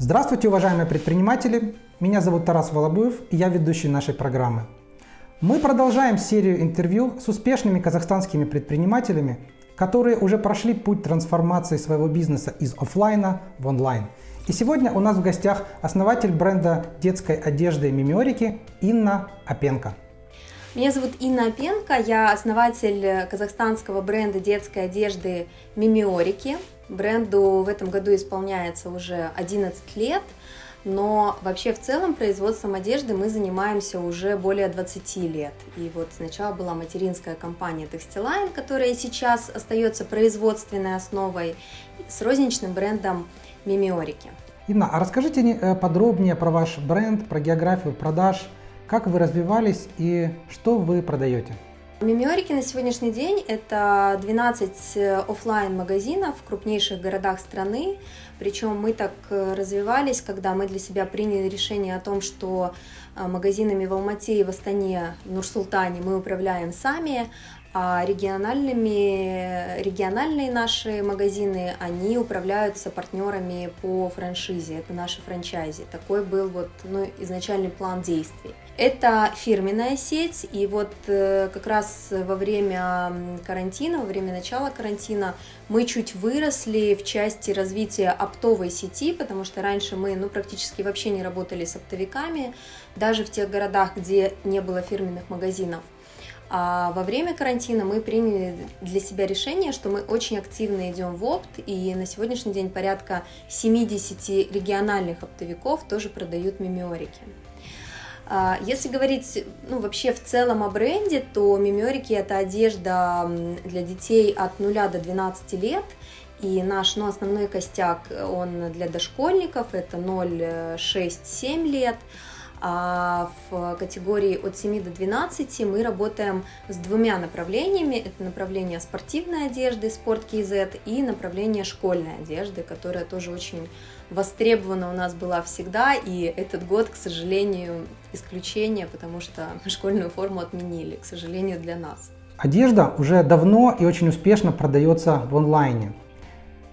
Здравствуйте, уважаемые предприниматели! Меня зовут Тарас Волобуев, и я ведущий нашей программы. Мы продолжаем серию интервью с успешными казахстанскими предпринимателями, которые уже прошли путь трансформации своего бизнеса из офлайна в онлайн. И сегодня у нас в гостях основатель бренда детской одежды Мимиорики Инна Апенко. Меня зовут Инна Апенко, я основатель казахстанского бренда детской одежды Мимиорики. Бренду в этом году исполняется уже 11 лет, но вообще в целом производством одежды мы занимаемся уже более 20 лет. И вот сначала была материнская компания Textiline, которая сейчас остается производственной основой, с розничным брендом Мимиорики. Инна, а расскажите подробнее про ваш бренд, про географию продаж, как вы развивались и что вы продаете? Мимиорики на сегодняшний день это 12 офлайн магазинов в крупнейших городах страны. Причем мы так развивались, когда мы для себя приняли решение о том, что магазинами в Алмате и в Астане, в Нур-Султане мы управляем сами, а региональные наши магазины, они управляются партнерами по франшизе, это наши франчайзи. Такой был изначальный план действий. Это фирменная сеть, и вот как раз во время карантина, во время начала карантина мы чуть выросли в части развития оптовой сети, потому что раньше мы практически вообще не работали с оптовиками, даже в тех городах, где не было фирменных магазинов. А во время карантина мы приняли для себя решение, что мы очень активно идем в опт, и на сегодняшний день порядка 70 региональных оптовиков тоже продают Мимиорики. Если говорить вообще в целом о бренде, то Мимиорики это одежда для детей от 0 до 12 лет, и наш основной костяк он для дошкольников, это 0-6-7 лет. А в категории от 7 до 12 мы работаем с двумя направлениями. Это направление спортивной одежды, Sport.kz, и направление школьной одежды, которая тоже очень востребована у нас была всегда. И этот год, к сожалению, исключение, потому что школьную форму отменили, к сожалению, для нас. Одежда уже давно и очень успешно продается в онлайне.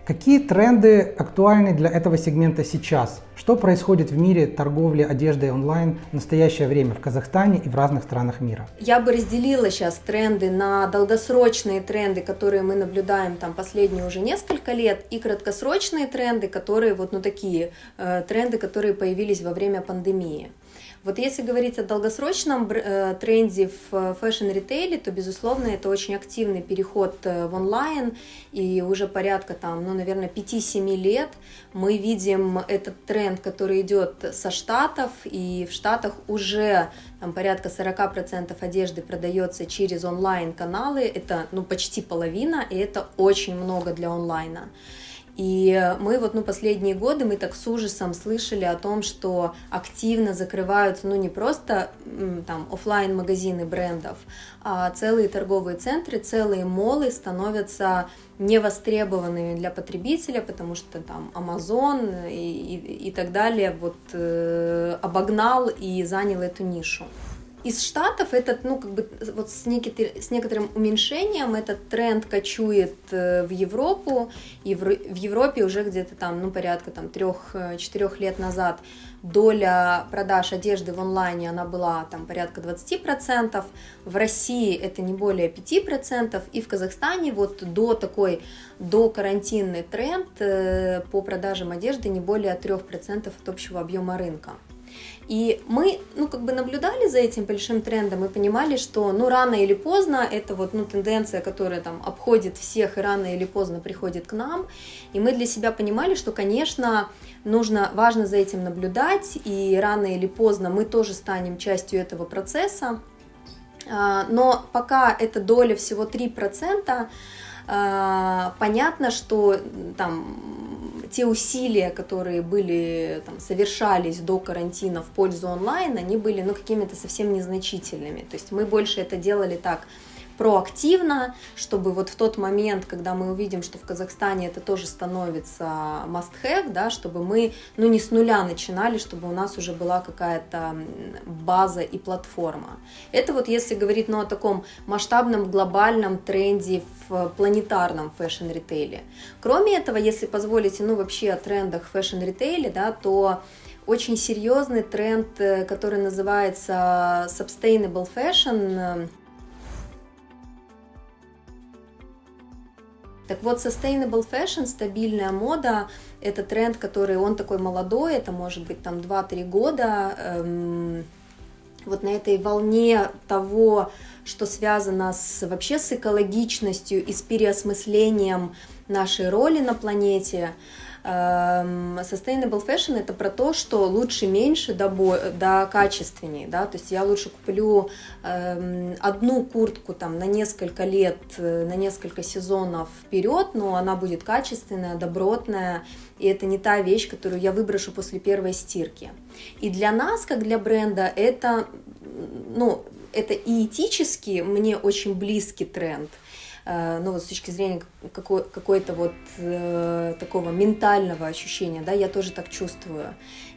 Какие тренды актуальны для этого сегмента сейчас? Что происходит в мире торговли одеждой онлайн в настоящее время в Казахстане и в разных странах мира? Я бы разделила сейчас тренды на долгосрочные тренды, которые мы наблюдаем последние уже несколько лет, и краткосрочные тренды, которые такие тренды, которые появились во время пандемии. Вот если говорить о долгосрочном тренде в фэшн-ритейле, то, безусловно, это очень активный переход в онлайн, и уже порядка, наверное, 5-7 лет мы видим этот тренд, который идет со Штатов, и в Штатах уже порядка 40% одежды продается через онлайн-каналы, это почти половина, и это очень много для онлайна. И мы последние годы мы так с ужасом слышали о том, что активно закрываются не просто офлайн магазины брендов, а целые торговые центры, целые молы становятся невостребованными для потребителя, потому что Amazon и так далее обогнал и занял эту нишу. Из Штатов этот, с некоторым уменьшением этот тренд кочует в Европу, и в Европе уже где-то порядка 3-4 лет назад доля продаж одежды в онлайне, она была порядка 20%, в России это не более 5%, и в Казахстане до карантинный тренд по продажам одежды не более 3% от общего объема рынка. И мы, наблюдали за этим большим трендом и понимали, что, рано или поздно это тенденция, которая обходит всех и рано или поздно приходит к нам. И мы для себя понимали, что, конечно, важно за этим наблюдать, и рано или поздно мы тоже станем частью этого процесса. Но пока эта доля всего 3%, понятно, что те усилия, которые совершались до карантина в пользу онлайн, они были какими-то совсем незначительными. То есть мы больше это делали проактивно, чтобы вот в тот момент, когда мы увидим, что в Казахстане это тоже становится must-have, да, чтобы мы, ну, не с нуля начинали, чтобы у нас уже была какая-то база и платформа. Это вот если говорить, ну, о таком масштабном глобальном тренде в планетарном фэшн-ритейле. Кроме этого, если позволите, ну, вообще о трендах в фэшн-ритейле, да, то очень серьезный тренд, который называется sustainable fashion. Так вот, sustainable fashion, стабильная мода, это тренд, который, он такой молодой, это может быть там 2-3 года. Вот на этой волне того, что связано вообще с экологичностью и с переосмыслением нашей роли на планете. Sustainable fashion это про то, что лучше меньше да качественнее, да, то есть я лучше куплю одну куртку там на несколько лет, на несколько сезонов вперед, но она будет качественная, добротная, и это не та вещь, которую я выброшу после первой стирки. И для нас, как для бренда, это, ну, это и этически мне очень близкий тренд. Ну вот с точки зрения какой-то вот такого ментального ощущения, да, я тоже так чувствую.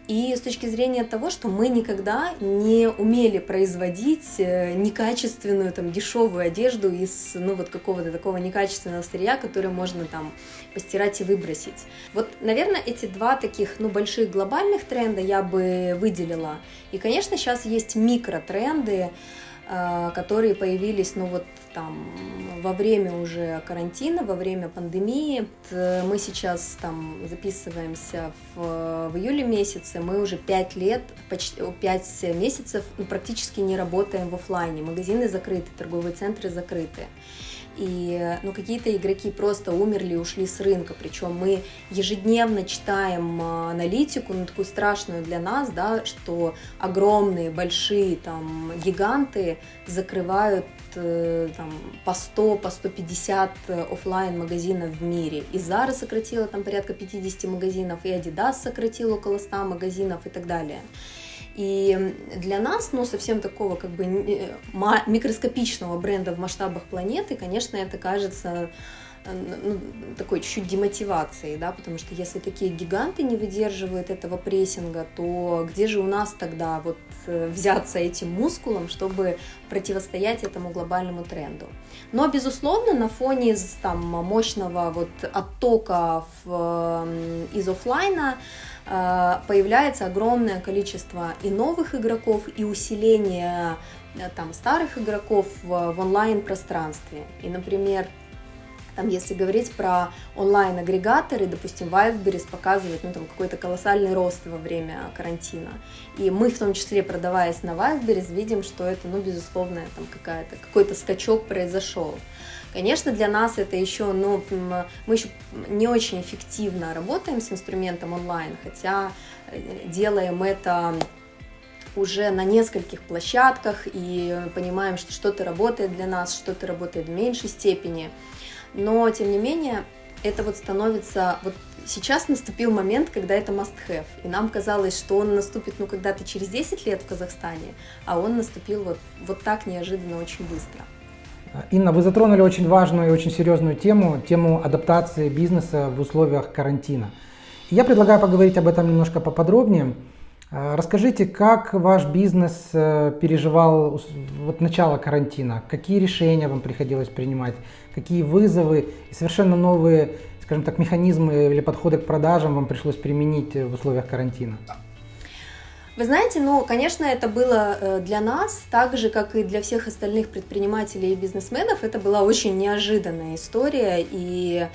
И с точки зрения того, что мы никогда не умели производить некачественную, там, дешевую одежду из, ну, вот какого-то такого некачественного сырья, которое можно там постирать и выбросить. Вот, наверное, эти два таких, ну, больших глобальных тренда я бы выделила. И, конечно, сейчас есть микротренды, которые появились, ну, вот там во время уже карантина, во время пандемии. Мы сейчас там записываемся в июле месяце, мы уже 5 лет, почти 5 месяцев, ну, практически не работаем в офлайне, магазины закрыты, торговые центры закрыты. И, ну, какие-то игроки просто умерли и ушли с рынка, причем мы ежедневно читаем аналитику, ну, такую страшную для нас, да, что огромные, большие там гиганты закрывают там по 100, по 150 офлайн магазинов в мире. И Zara сократила там порядка 50 магазинов, и Adidas сократил около 100 магазинов и так далее. И для нас, ну, совсем такого как бы микроскопичного бренда в масштабах планеты, конечно, это кажется, ну, такой чуть-чуть демотивацией, да, потому что если такие гиганты не выдерживают этого прессинга, то где же у нас тогда вот взяться этим мускулом, чтобы противостоять этому глобальному тренду? Но, безусловно, на фоне там мощного вот оттока из офлайна появляется огромное количество и новых игроков, и усиление там старых игроков в онлайн-пространстве. И, например, там, если говорить про онлайн-агрегаторы, допустим, Wildberries показывает, ну, там, какой-то колоссальный рост во время карантина. И мы, в том числе, продаваясь на Wildberries, видим, что это, ну, безусловно, там какой-то скачок произошел. Конечно, для нас это еще, ну, мы еще не очень эффективно работаем с инструментом онлайн, хотя делаем это уже на нескольких площадках и понимаем, что что-то работает для нас, что-то работает в меньшей степени. Но, тем не менее, это вот становится... Вот сейчас наступил момент, когда это must-have. И нам казалось, что он наступит, ну, когда-то через 10 лет в Казахстане, а он наступил вот так неожиданно, очень быстро. Инна, вы затронули очень важную и очень серьезную тему адаптации бизнеса в условиях карантина. Я предлагаю поговорить об этом немножко поподробнее. Расскажите, как ваш бизнес переживал вот начало карантина? Какие решения вам приходилось принимать? Какие вызовы и совершенно новые, скажем так, механизмы или подходы к продажам вам пришлось применить в условиях карантина? Вы знаете, ну, конечно, это было для нас, так же, как и для всех остальных предпринимателей и бизнесменов, это была очень неожиданная история, и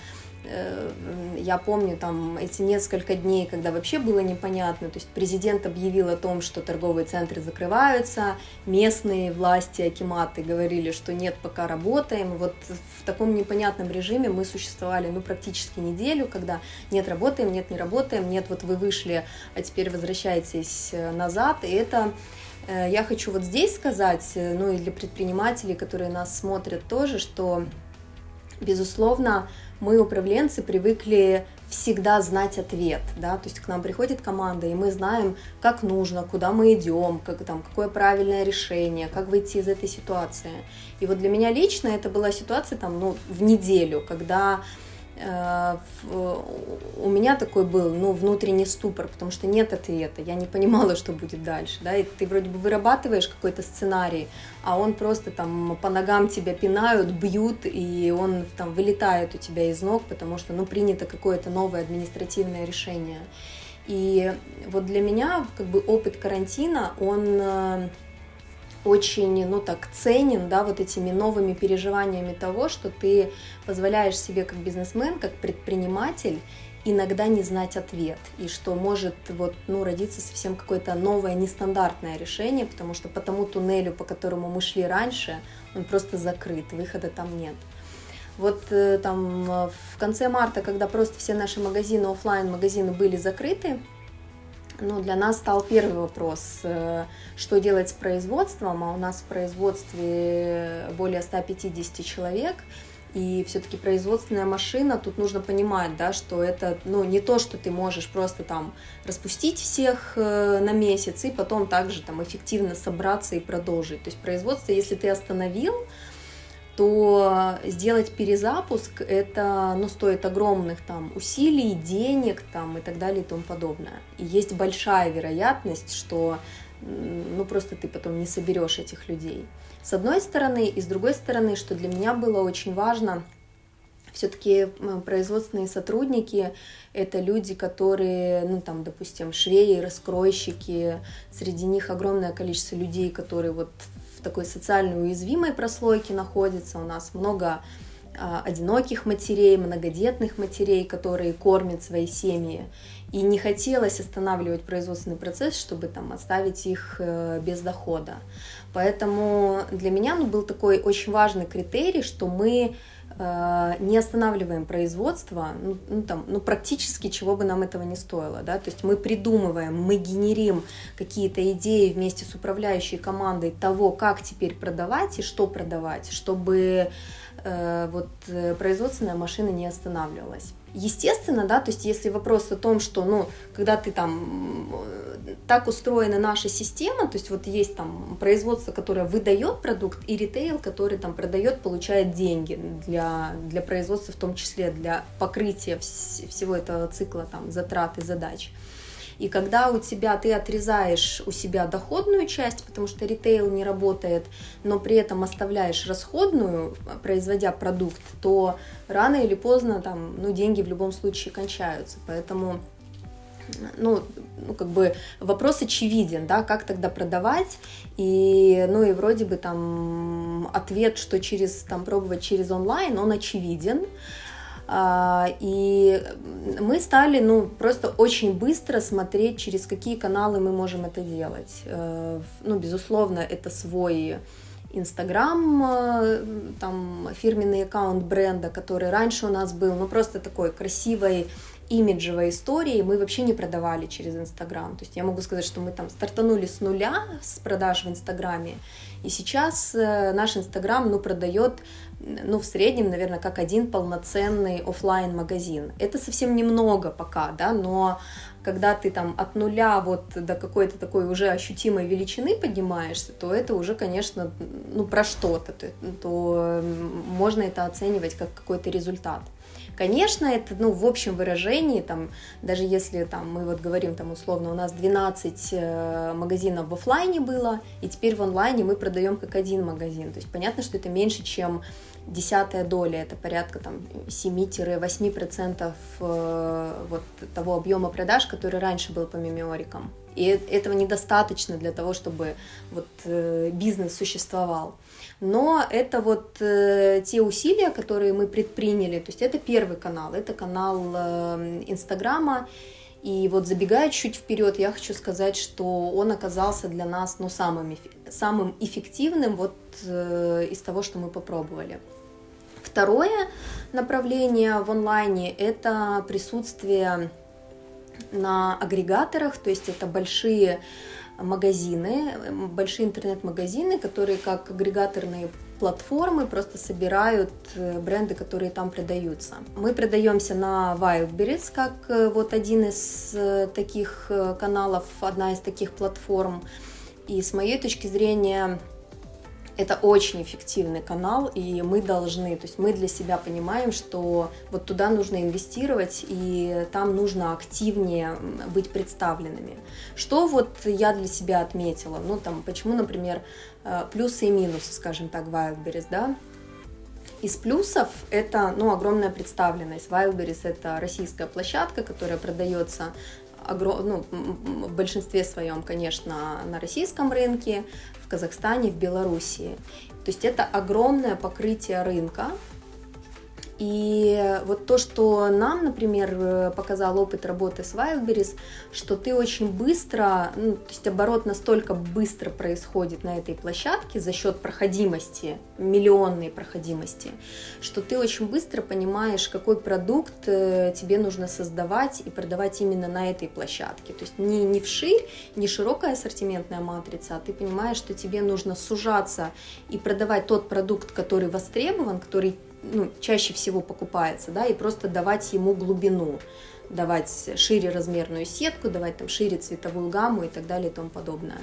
я помню там эти несколько дней, когда вообще было непонятно, то есть президент объявил о том, что торговые центры закрываются, местные власти, акиматы говорили, что нет, пока работаем, вот в таком непонятном режиме мы существовали, ну, практически неделю, когда нет, работаем, нет, не работаем, нет, вот вы вышли, а теперь возвращайтесь назад, и это... Я хочу вот здесь сказать, ну, и для предпринимателей, которые нас смотрят тоже, что, безусловно, мы, управленцы, привыкли всегда знать ответ, да, то есть к нам приходит команда, и мы знаем, как нужно, куда мы идем, какое правильное решение, как выйти из этой ситуации. И вот для меня лично это была ситуация там, ну, в неделю, когда у меня такой был, ну, внутренний ступор, потому что нет ответа, я не понимала, что будет дальше, да, и ты вроде бы вырабатываешь какой-то сценарий, а он просто там по ногам тебя пинают, бьют, и он там вылетает у тебя из ног, потому что, ну, принято какое-то новое административное решение. И вот для меня как бы опыт карантина, он очень, ну, так ценен, да, вот этими новыми переживаниями того, что ты позволяешь себе как бизнесмен, как предприниматель иногда не знать ответ, и что может вот, ну, родиться совсем какое-то новое нестандартное решение, потому что по тому туннелю, по которому мы шли раньше, он просто закрыт, выхода там нет. Вот там в конце марта, когда просто все наши магазины, офлайн-магазины были закрыты, ну, для нас стал первый вопрос, что делать с производством, а у нас в производстве более 150 человек, и все-таки производственная машина, тут нужно понимать, да, что это, ну, не то, что ты можешь просто там распустить всех на месяц и потом также там эффективно собраться и продолжить. То есть производство, если ты остановил, то сделать перезапуск это, ну, стоит огромных там усилий, денег там и так далее и тому подобное. И есть большая вероятность, что, ну, просто ты потом не соберешь этих людей. С одной стороны, и с другой стороны, что для меня было очень важно, все-таки производственные сотрудники — это люди, которые, ну, там, допустим, швеи, раскройщики, среди них огромное количество людей, которые вот в такой социально уязвимой прослойке находятся. У нас много одиноких матерей, многодетных матерей, которые кормят свои семьи. И не хотелось останавливать производственный процесс, чтобы там оставить их без дохода. Поэтому для меня, ну, был такой очень важный критерий, что мы не останавливаем производство, ну, практически чего бы нам этого не стоило, да, то есть мы придумываем, мы генерим какие-то идеи вместе с управляющей командой того, как теперь продавать и что продавать, чтобы производственная машина не останавливалась. Естественно, да, то есть если вопрос о том, что, ну, когда ты там, так устроена наша система, то есть вот есть там производство, которое выдает продукт, и ритейл, который там продает, получает деньги для производства, в том числе для покрытия всего этого цикла там затрат и задач. И когда ты отрезаешь у себя доходную часть, потому что ритейл не работает, но при этом оставляешь расходную, производя продукт, то рано или поздно там, ну, деньги в любом случае кончаются. Поэтому, ну, как бы вопрос очевиден, да, как тогда продавать, и, ну, и вроде бы там ответ, что пробовать через онлайн, он очевиден. И мы стали, ну, просто очень быстро смотреть, через какие каналы мы можем это делать. Ну, безусловно, это свой Инстаграм, там фирменный аккаунт бренда, который раньше у нас был, ну, просто такой красивой имиджевой истории, мы вообще не продавали через Инстаграм. То есть я могу сказать, что мы там стартанули с нуля с продаж в Инстаграме, и сейчас наш Инстаграм, ну, продает, ну, в среднем, наверное, как один полноценный офлайн-магазин. Это совсем немного пока, да, но когда ты там от нуля вот до какой-то такой уже ощутимой величины поднимаешься, то это уже, конечно, ну, про что-то, то можно это оценивать как какой-то результат. Конечно, это, ну, в общем выражении, там, даже если там, мы вот говорим, там, условно, у нас 12 магазинов в офлайне было, и теперь в онлайне мы продаем как один магазин. То есть понятно, что это меньше, чем 10-я доля, это порядка там 7-8% вот того объема продаж, который раньше был по меморикам. И этого недостаточно для того, чтобы вот бизнес существовал. Но это вот те усилия, которые мы предприняли, то есть это первый канал, это канал Инстаграма. И вот забегая чуть вперед, я хочу сказать, что он оказался для нас, ну, самым эффективным вот из того, что мы попробовали. Второе направление в онлайне – это присутствие на агрегаторах, то есть это большие магазины, большие интернет-магазины, которые как агрегаторные платформы просто собирают бренды, которые там продаются. Мы продаемся на Wildberries, как вот один из таких каналов, одна из таких платформ. И с моей точки зрения, это очень эффективный канал, и мы должны, то есть мы для себя понимаем, что вот туда нужно инвестировать, и там нужно активнее быть представленными. Что вот я для себя отметила, ну там, почему, например, плюсы и минусы, скажем так, Wildberries, да? Из плюсов это, ну, огромная представленность. Wildberries — это российская площадка, которая продается в большинстве своем, конечно, на российском рынке, в Казахстане, в Белоруссии. То есть это огромное покрытие рынка. И вот то, что нам, например, показал опыт работы с Wildberries, что ты очень быстро, то есть оборот настолько быстро происходит на этой площадке за счет проходимости, миллионной проходимости, что ты очень быстро понимаешь, какой продукт тебе нужно создавать и продавать именно на этой площадке. То есть не вширь, не широкая ассортиментная матрица, а ты понимаешь, что тебе нужно сужаться и продавать тот продукт, который востребован, который чаще всего покупается, да, и просто давать ему глубину, давать шире размерную сетку, давать там шире цветовую гамму и так далее и тому подобное.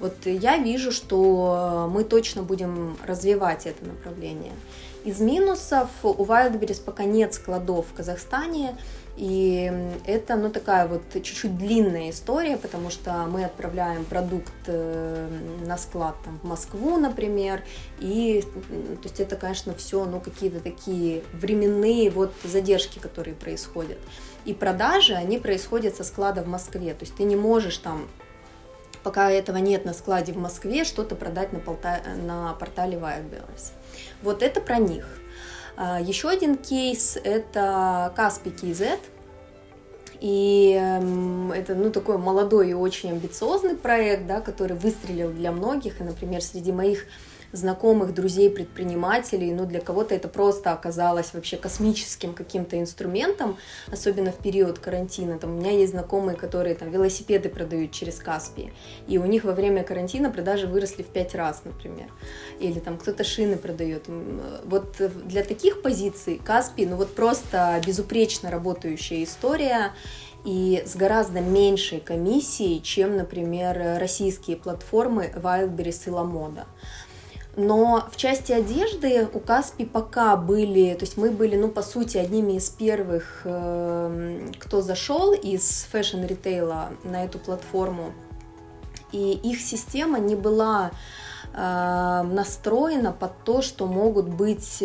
Вот я вижу, что мы точно будем развивать это направление. Из минусов у Wildberries пока нет складов в Казахстане, и это, такая вот чуть-чуть длинная история, потому что мы отправляем продукт на склад там, в Москву, например, и, то есть это, конечно, все, какие-то такие временные вот задержки, которые происходят. И продажи, они происходят со склада в Москве, то есть ты не можешь там, пока этого нет на складе в Москве, что-то продать на портале Wildberries. Вот это про них. Еще один кейс – это Kaspi.kz, и это такой молодой и очень амбициозный проект, да, который выстрелил для многих, и, например, среди моих знакомых, друзей, предпринимателей, для кого-то это просто оказалось вообще космическим каким-то инструментом, особенно в период карантина. Там у меня есть знакомые, которые там велосипеды продают через Kaspi, и у них во время карантина продажи выросли в 5 раз, например. Или там кто-то шины продает. Вот для таких позиций Kaspi, просто безупречно работающая история, и с гораздо меньшей комиссией, чем, например, российские платформы Wildberries и Lamoda. Но в части одежды у Kaspi пока были, то есть мы были, по сути, одними из первых, кто зашел из фэшн-ритейла на эту платформу, и их система не была настроена под то, что могут быть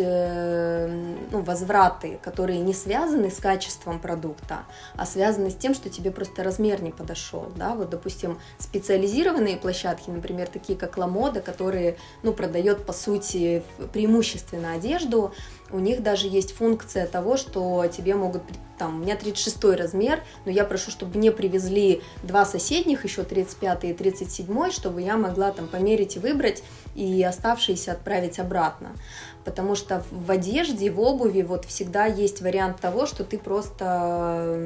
возвраты, которые не связаны с качеством продукта, а связаны с тем, что тебе просто размер не подошел. Да? Вот, допустим, специализированные площадки, например, такие как Lamoda, которые продает, по сути, преимущественно одежду, у них даже есть функция того, что тебе могут, у меня 36 размер, но я прошу, чтобы мне привезли 2 соседних, еще 35 и 37, чтобы я могла померить и выбрать, и оставшиеся отправить обратно. Потому что в одежде, в обуви всегда есть вариант того, что ты просто,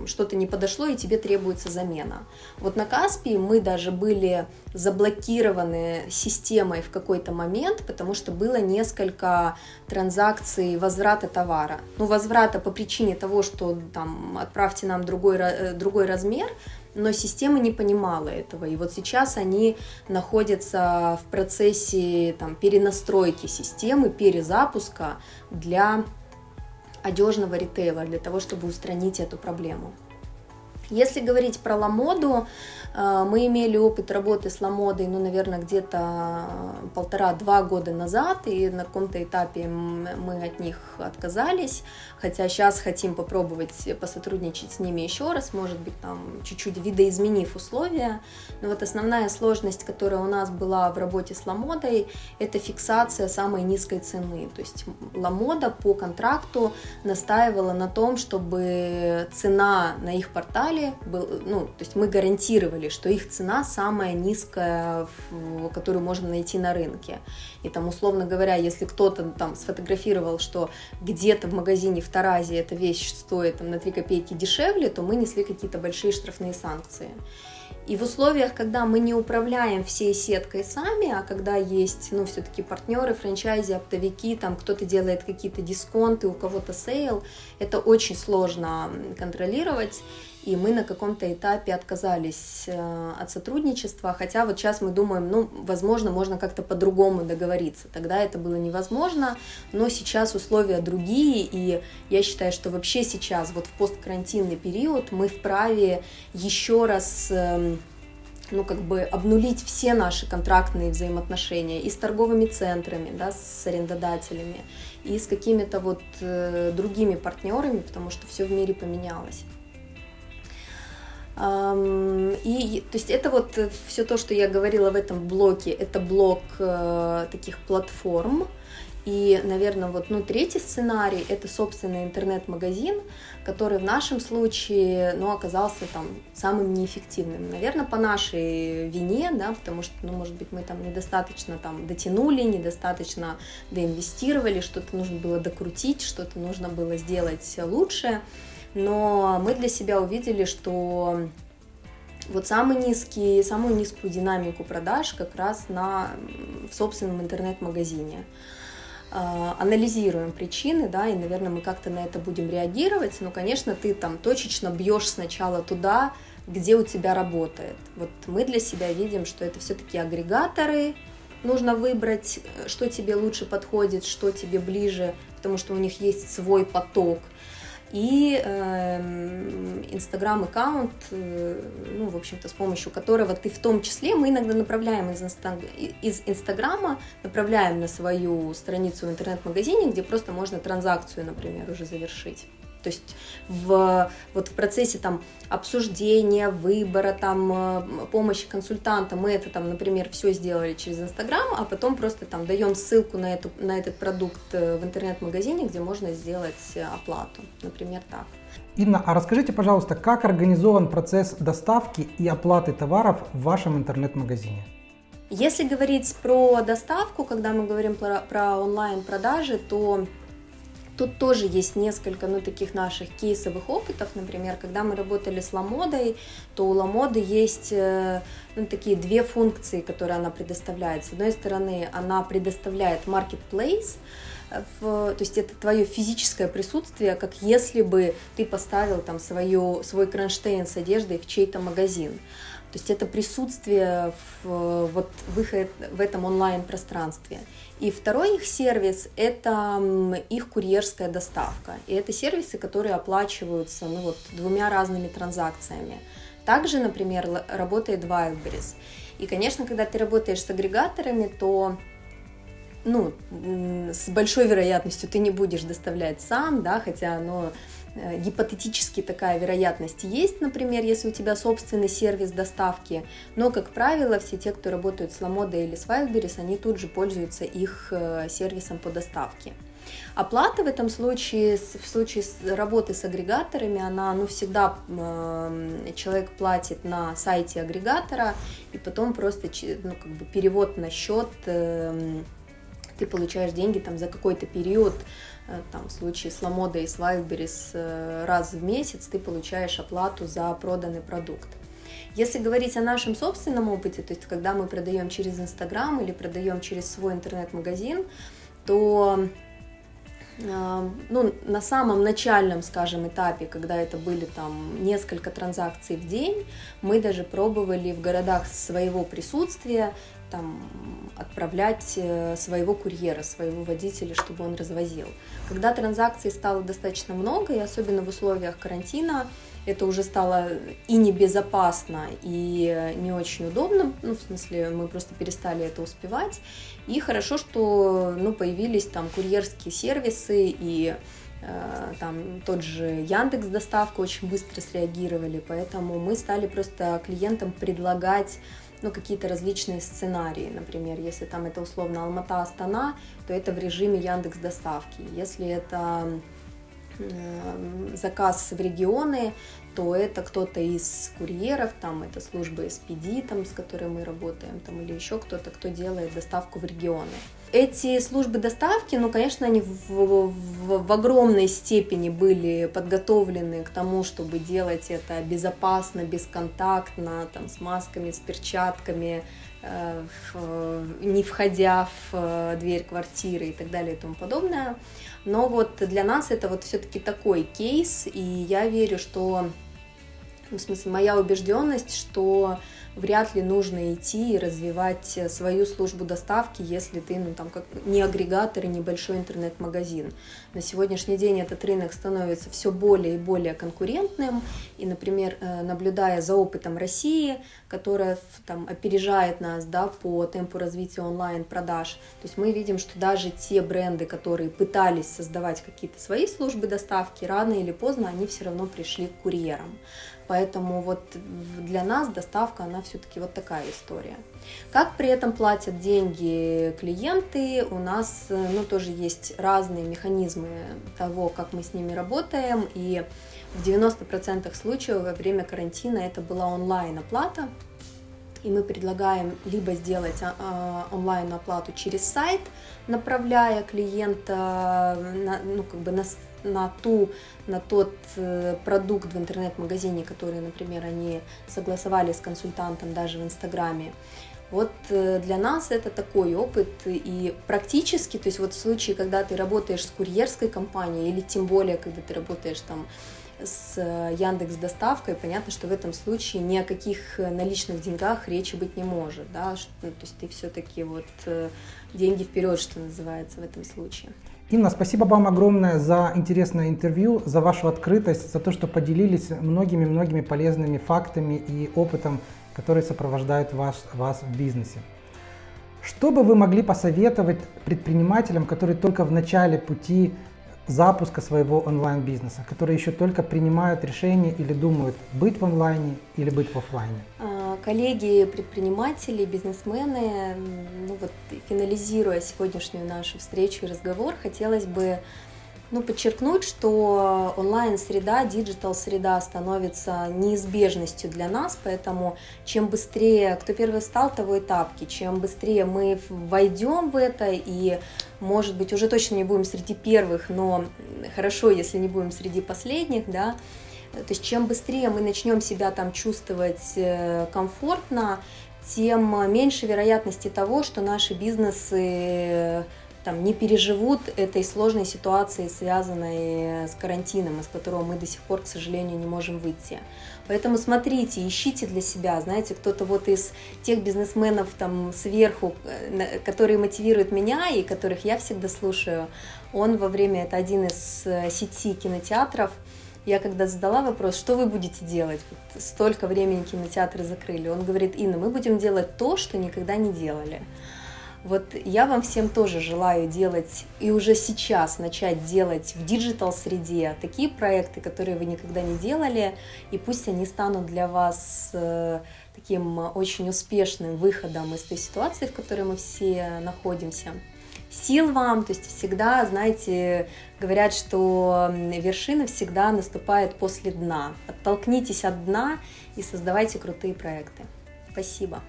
что-то не подошло, и тебе требуется замена. Вот на Kaspi мы даже были заблокированы системой в какой-то момент, потому что было несколько транзакций возврата товара. Возврата по причине того, что отправьте нам другой размер, но система не понимала этого. И вот сейчас они находятся в процессе перенастройки системы, перезапуска для одежного ритейла, для того, чтобы устранить эту проблему. Если говорить про Lamoda, мы имели опыт работы с Lamoda, наверное, где-то 1,5-2 года назад, и на каком-то этапе мы от них отказались, хотя сейчас хотим попробовать посотрудничать с ними еще раз, может быть, чуть-чуть видоизменив условия. Но вот основная сложность, которая у нас была в работе с Lamoda, это фиксация самой низкой цены. То есть Lamoda по контракту настаивала на том, чтобы цена на их портале то есть мы гарантировали, что их цена самая низкая, которую можно найти на рынке. И условно говоря, если кто-то сфотографировал, что где-то в магазине в Таразе эта вещь стоит на 3 копейки дешевле, то мы несли какие-то большие штрафные санкции. И в условиях, когда мы не управляем всей сеткой сами, а когда есть, ну, все-таки партнеры, франчайзи, оптовики, там кто-то делает какие-то дисконты, у кого-то сейл, это очень сложно контролировать. И мы на каком-то этапе отказались от сотрудничества, хотя вот сейчас мы думаем, ну, возможно, можно как-то по-другому договориться. Тогда это было невозможно, но сейчас условия другие, и я считаю, что вообще сейчас, вот в посткарантинный период, мы вправе еще раз, ну, как бы обнулить все наши контрактные взаимоотношения и с торговыми центрами, да, с арендодателями, и с какими-то вот другими партнерами, потому что все в мире поменялось. И, то есть это вот все то, что я говорила в этом блоке, это блок таких платформ. И, наверное, вот, ну, третий сценарий – это собственный интернет-магазин, который в нашем случае, ну, оказался там самым неэффективным. Наверное, по нашей вине, да, потому что, ну, может быть, мы там недостаточно там дотянули, недостаточно доинвестировали, что-то нужно было докрутить, что-то нужно было сделать лучше. Но мы для себя увидели, что вот самую низкую динамику продаж как раз в собственном интернет-магазине. Анализируем причины, да, и, наверное, мы как-то на это будем реагировать, но, конечно, ты там точечно бьешь сначала туда, где у тебя работает. Вот мы для себя видим, что это все-таки агрегаторы, нужно выбрать, что тебе лучше подходит, что тебе ближе, потому что у них есть свой поток. И Инстаграм-аккаунт, ну, в общем-то, с помощью которого ты в том числе, мы иногда направляем из Инстаграма, направляем на свою страницу в интернет-магазине, где просто можно транзакцию, например, уже завершить. То есть вот в процессе там обсуждения, выбора, там, помощи консультанта мы это там, например, все сделали через Инстаграм, а потом просто там даем ссылку на этот продукт в интернет-магазине, где можно сделать оплату, например, так. Инна, а расскажите, пожалуйста, как организован процесс доставки и оплаты товаров в вашем интернет-магазине? Если говорить про доставку, когда мы говорим про онлайн-продажи, то тут тоже есть несколько, ну, таких наших кейсовых опытов. Например, когда мы работали с Ламодой, то у Ламоды есть, ну, такие две функции, которые она предоставляет. С одной стороны, она предоставляет marketplace, то есть это твое физическое присутствие, как если бы ты поставил там свой кронштейн с одеждой в чей-то магазин. То есть это присутствие в этом онлайн-пространстве. И второй их сервис – это их курьерская доставка. И это сервисы, которые оплачиваются, ну, вот, двумя разными транзакциями. Также, например, работает Wildberries. И, конечно, когда ты работаешь с агрегаторами, то, ну, с большой вероятностью ты не будешь доставлять сам, да, хотя гипотетически такая вероятность есть, например, если у тебя собственный сервис доставки, но, как правило, все те, кто работают с Ламодой или с Wildberries, они тут же пользуются их сервисом по доставке. Оплата в этом случае, в случае работы с агрегаторами, она, ну, всегда человек платит на сайте агрегатора, и потом просто, ну, как бы перевод на счет, ты получаешь деньги там за какой-то период. Там, в случае с Ламодой и с Wildberries раз в месяц ты получаешь оплату за проданный продукт. Если говорить о нашем собственном опыте, то есть когда мы продаем через Инстаграм или продаем через свой интернет-магазин, то, ну, на самом начальном, скажем, этапе, когда это были там несколько транзакций в день, мы даже пробовали в городах своего присутствия там отправлять своего курьера, своего водителя, чтобы он развозил. Когда транзакций стало достаточно много, и особенно в условиях карантина, это уже стало и небезопасно, и не очень удобно, ну, в смысле, мы просто перестали это успевать. И хорошо, что, ну, появились там курьерские сервисы, и там тот же Яндекс.Доставка очень быстро среагировали, поэтому мы стали просто клиентам предлагать, ну, какие-то различные сценарии. Например, если там это условно Алмата-Астана, то это в режиме Яндекс.Доставки. Если это заказ в регионы, то это кто-то из курьеров, там это служба SPD, там, с которой мы работаем, там, или еще кто-то, кто делает доставку в регионы. Эти службы доставки, ну, конечно, они в огромной степени были подготовлены к тому, чтобы делать это безопасно, бесконтактно, там, с масками, с перчатками, не входя в дверь квартиры и так далее и тому подобное. Но вот для нас это вот все-таки такой кейс, и я верю, что, в смысле, моя убежденность, что вряд ли нужно идти и развивать свою службу доставки, если ты, ну, там, как не агрегатор и небольшой интернет-магазин. На сегодняшний день этот рынок становится все более и более конкурентным, и, например, наблюдая за опытом России, которая там опережает нас, да, по темпу развития онлайн-продаж, то есть мы видим, что даже те бренды, которые пытались создавать какие-то свои службы доставки, рано или поздно они все равно пришли к курьерам. Поэтому вот для нас доставка, она все-таки вот такая история. Как при этом платят деньги клиенты, у нас, ну, тоже есть разные механизмы того, как мы с ними работаем, и в 90% случаев во время карантина это была онлайн-оплата, и мы предлагаем либо сделать онлайн-оплату через сайт, направляя клиента на тот продукт в интернет-магазине, который, например, они согласовали с консультантом даже в Инстаграме. Вот для нас это такой опыт, и практически, то есть вот в случае, когда ты работаешь с курьерской компанией, или тем более, когда ты работаешь там с Яндекс.Доставкой, понятно, что в этом случае ни о каких наличных деньгах речи быть не может, да, то есть ты все-таки вот деньги вперед, что называется, в этом случае. Инна, спасибо вам огромное за интересное интервью, за вашу открытость, за то, что поделились многими полезными фактами и опытом, который сопровождает вас в бизнесе. Что бы вы могли посоветовать предпринимателям, которые только в начале пути запуска своего онлайн-бизнеса, которые еще только принимают решение или думают, быть в онлайне или быть в офлайне? Коллеги, предприниматели, бизнесмены, ну вот, финализируя сегодняшнюю нашу встречу и разговор, хотелось бы подчеркнуть, что онлайн-среда, диджитал-среда становится неизбежностью для нас, поэтому чем быстрее, кто первый встал, того и тапки, чем быстрее мы войдем в это и, может быть, уже точно не будем среди первых, но хорошо, если не будем среди последних, да, то есть чем быстрее мы начнем себя там чувствовать комфортно, тем меньше вероятности того, что наши бизнесы там не переживут этой сложной ситуации, связанной с карантином, из которого мы до сих пор, к сожалению, не можем выйти. Поэтому смотрите, ищите для себя, знаете, кто-то вот из тех бизнесменов там сверху, которые мотивируют меня и которых я всегда слушаю, он во время, это один из сети кинотеатров, я когда задала вопрос, что вы будете делать, вот столько времени кинотеатры закрыли, он говорит: Инна, мы будем делать то, что никогда не делали. Вот я вам всем тоже желаю делать и уже сейчас начать делать в диджитал-среде такие проекты, которые вы никогда не делали, и пусть они станут для вас таким очень успешным выходом из той ситуации, в которой мы все находимся. Сил вам, то есть всегда, знаете, говорят, что вершина всегда наступает после дна. Оттолкнитесь от дна и создавайте крутые проекты. Спасибо.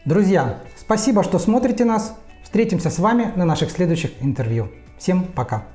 Друзья, спасибо, что смотрите нас. Встретимся с вами на наших следующих интервью. Всем пока.